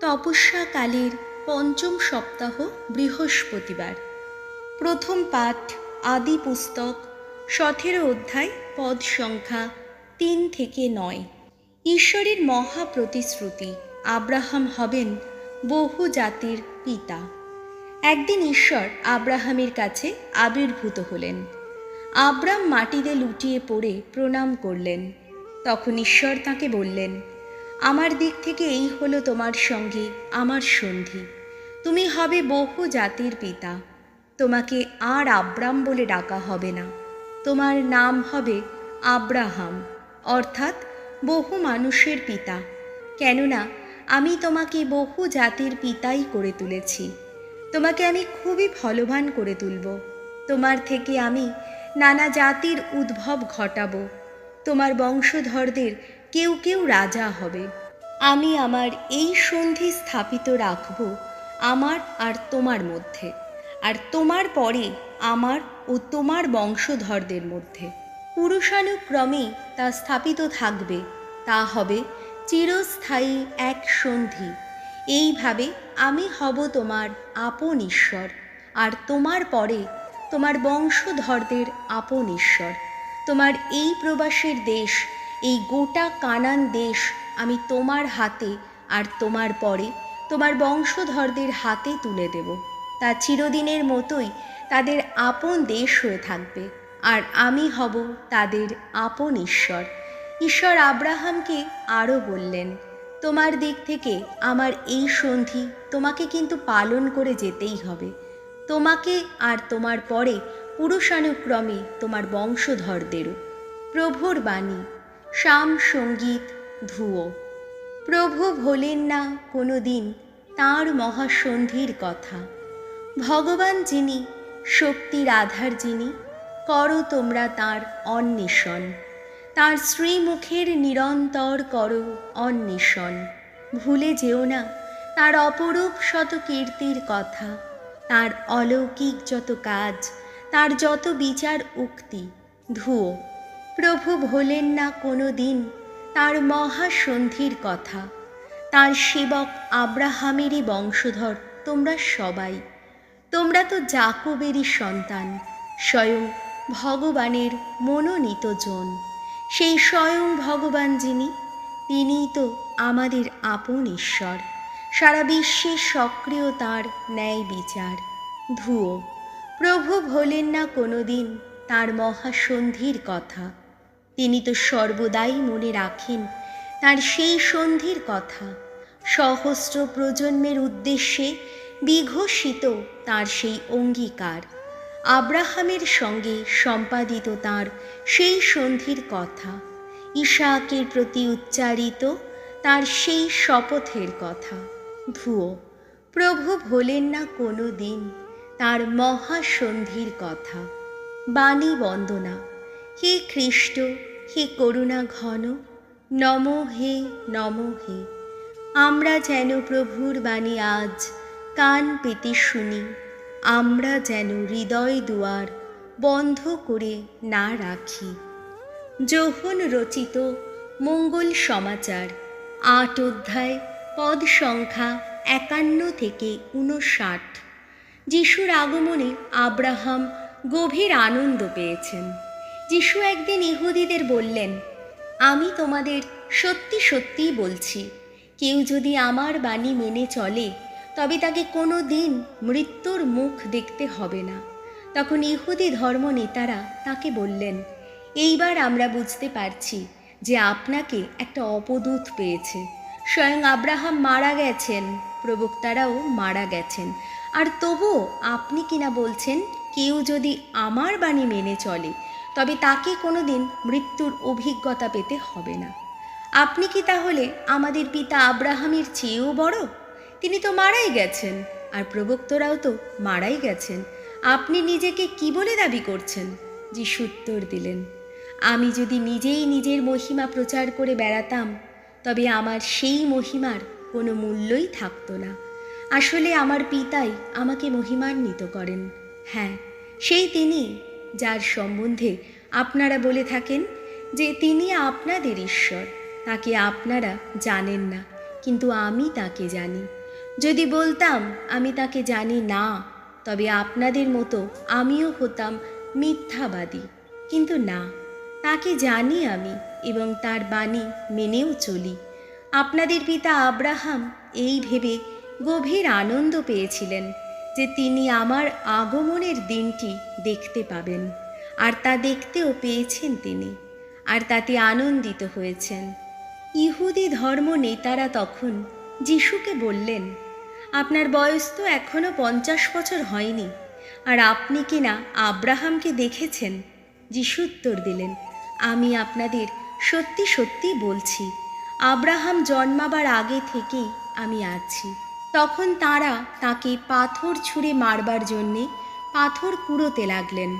তপস্যাকালের পঞ্চম সপ্তাহ বৃহস্পতিবার। প্রথম পাঠ আদি পুস্তক 17 অধ্যায় পদ সংখ্যা 3 থেকে 9। ঈশ্বরের মহা প্রতিশ্রুতি, আব্রাহাম হবেন বহু জাতির পিতা। একদিন ঈশ্বর আব্রাহামের কাছে আবির্ভূত হলেন। আব্রাম মাটিতে লুটিয়ে পড়ে প্রণাম করলেন। তখন ঈশ্বর তাকে বললেন, আমার দিক থেকে এই হলো তোমার সঙ্গে আমার সন্ধি। তুমি হবে বহু জাতির পিতা। তোমাকে আর আব্রাম বলে ডাকা হবে না, তোমার নাম হবে আব্রাহাম, অর্থাৎ বহু মানুষের পিতা। কেননা আমি তোমাকে বহু জাতির পিতাই করে তুলেছি। তোমাকে আমি খুবই ফলবান করে তুলব। তোমার থেকে আমি নানা জাতির উদ্ভব ঘটাবো। তোমার বংশধরদের কেউ কেউ রাজা হবে। আমি আমার এই সন্ধি স্থাপিত রাখব আমার আর তোমার মধ্যে, আর তোমার পরে আমার ও তোমার বংশধরদের মধ্যে। পুরুষানুক্রমে তা স্থাপিত থাকবে। তা হবে চিরস্থায়ী এক সন্ধি। এইভাবে আমি হব তোমার আপন ঈশ্বর, আর তোমার পরে তোমার বংশধরদের আপন ঈশ্বর। তোমার এই প্রবাসের দেশ, এই গোটা কানান দেশ আমি তোমার হাতে আর তোমার পরে তোমার বংশধরদের হাতে তুলে দেব। তা চিরদিনের মতোই তাদের আপন দেশ হয়ে থাকবে, আর আমি হব তাদের আপন ঈশ্বর। ঈশ্বর আব্রাহামকে আরও বললেন, তোমার দিক থেকে আমার এই সন্ধি তোমাকে কিন্তু পালন করে যেতেই হবে। তোমাকে আর তোমার পরে পুরুষানুক্রমে তোমার বংশধরদেরও। প্রভুর বাণী। শাম সঙ্গীত ধুয়ো। প্রভু ভোলেন না কোনো দিন তাঁর মহাসন্ধির কথা। ভগবান যিনি, শক্তির আধার যিনি, করো তোমরা তাঁর অন্বেষণ। তাঁর শ্রীমুখের নিরন্তর করো অন্বেষণ। ভুলে যেও না তাঁর অপরূপ শত কীর্তির কথা, তাঁর অলৌকিক যত কাজ, তাঁর যত বিচার উক্তি। ধুয়ো। প্রভু ভোলেন না কোনো দিন তাঁর মহাসন্ধির কথা। তাঁর সেবক আব্রাহামেরই বংশধর তোমরা সবাই। তোমরা তো জাকবেরই সন্তান, স্বয়ং ভগবানের মনোনীত জন। সেই স্বয়ং ভগবান যিনি, তিনিই তো আমাদের আপন ঈশ্বর। সারা বিশ্বে সক্রিয় তাঁর ন্যায় বিচার। ধুয়ো। প্রভু ভোলেন না কোনো দিন তাঁর মহাসন্ধির কথা। তিনি তো সর্বদাই মনে রাখেন তাঁর সেই সন্ধির কথা। সহস্র প্রজন্মের উদ্দেশ্যে বিঘোষিত তাঁর সেই অঙ্গীকার। আব্রাহামের সঙ্গে সম্পাদিত তাঁর সেই সন্ধির কথা। ইসাকের প্রতি উচ্চারিত তাঁর সেই শপথের কথা। ধুয়ো। প্রভু ভোলেন না কোনো দিন তাঁর মহাসন্ধির কথা। বাণী বন্দনা। হে খ্রিস্ট, হে করুণা ঘন, নম হে, নম হে। আমরা যেন প্রভুর বাণী আজ কান পেতে শুনি। আমরা যেন হৃদয় দুয়ার বন্ধ করে না রাখি। যোহন রচিত মঙ্গল সমাচার 8 অধ্যায় পদ সংখ্যা 51 থেকে 59। যিশুর আগমনে আব্রাহাম গভীর আনন্দ পেয়েছেন। যিশু একদিন ইহুদিদের বললেন, আমি তোমাদের সত্যি সত্যিই বলছি, কেউ যদি আমার বাণী মেনে চলে তবে তাকে কোনো দিন মৃত্যুর মুখ দেখতে হবে না। তখন ইহুদি ধর্মনেতারা তাকে বললেন, এইবার আমরা বুঝতে পারছি যে আপনাকে একটা অপদূত পেয়েছে। স্বয়ং আব্রাহাম মারা গেছেন, প্রবক্তারাও মারা গেছেন, আর তবুও আপনি কিনা বলছেন কেউ যদি আমার বাণী মেনে চলে তবে তাকে কোনো দিন মৃত্যুর অভিজ্ঞতা পেতে হবে না। আপনি কি তাহলে আমাদের পিতা আব্রাহামের চেয়েও বড়? তিনি তো মারাই গেছেন, আর প্রবক্তরাও তো মারাই গেছেন। আপনি নিজেকে কি বলে দাবি করছেন? যিশু উত্তর দিলেন, আমি যদি নিজেই নিজের মহিমা প্রচার করে বেড়াতাম তবে আমার সেই মহিমার কোনো মূল্যই থাকতো না। আসলে আমার পিতাই আমাকে মহিমান্বিত করেন। হ্যাঁ, সেই তিনি যার সম্বন্ধে আপনারা বলে থাকেন যে তিনি আপনাদের ঈশ্বর। তাকে আপনারা জানেন না, কিন্তু আমি তাকে জানি। যদি বলতাম আমি তাকে জানি না, তবে আপনাদের মতো আমিও হতাম মিথ্যাবাদী। কিন্তু না, তাকে জানি আমি এবং তার বাণী মেনেও চলি। আপনাদের পিতা আব্রাহাম এই ভেবে গভীর আনন্দ পেয়েছিলেন যে তিনি আমার আগমনের দিনটি দেখতে পাবেন, আর তা দেখতেও পেয়েছেন তিনি, আর তাতে আনন্দিত হয়েছেন। ইহুদি ধর্ম নেতারা তখন যিশুকে বললেন, আপনার বয়স তো এখনও 50 বছর হয়নি, আর আপনি কি না আব্রাহামকে দেখেছেন? যিশু উত্তর দিলেন, আমি আপনাদের সত্যি সত্যি বলছি, আব্রাহাম জন্মাবার আগে থেকেই আমি আছি। তখন তারা তাকে পাথর ছুঁড়ে মারবার জন্যে পাথর কুড়োতে লাগলেন।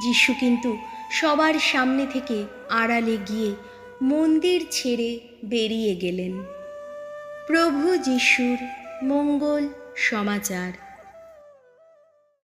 যিশু কিন্তু সবার সামনে থেকে আড়ালে গিয়ে মন্দির ছেড়ে বেরিয়ে গেলেন। প্রভু যিশুর মঙ্গল সমাচার।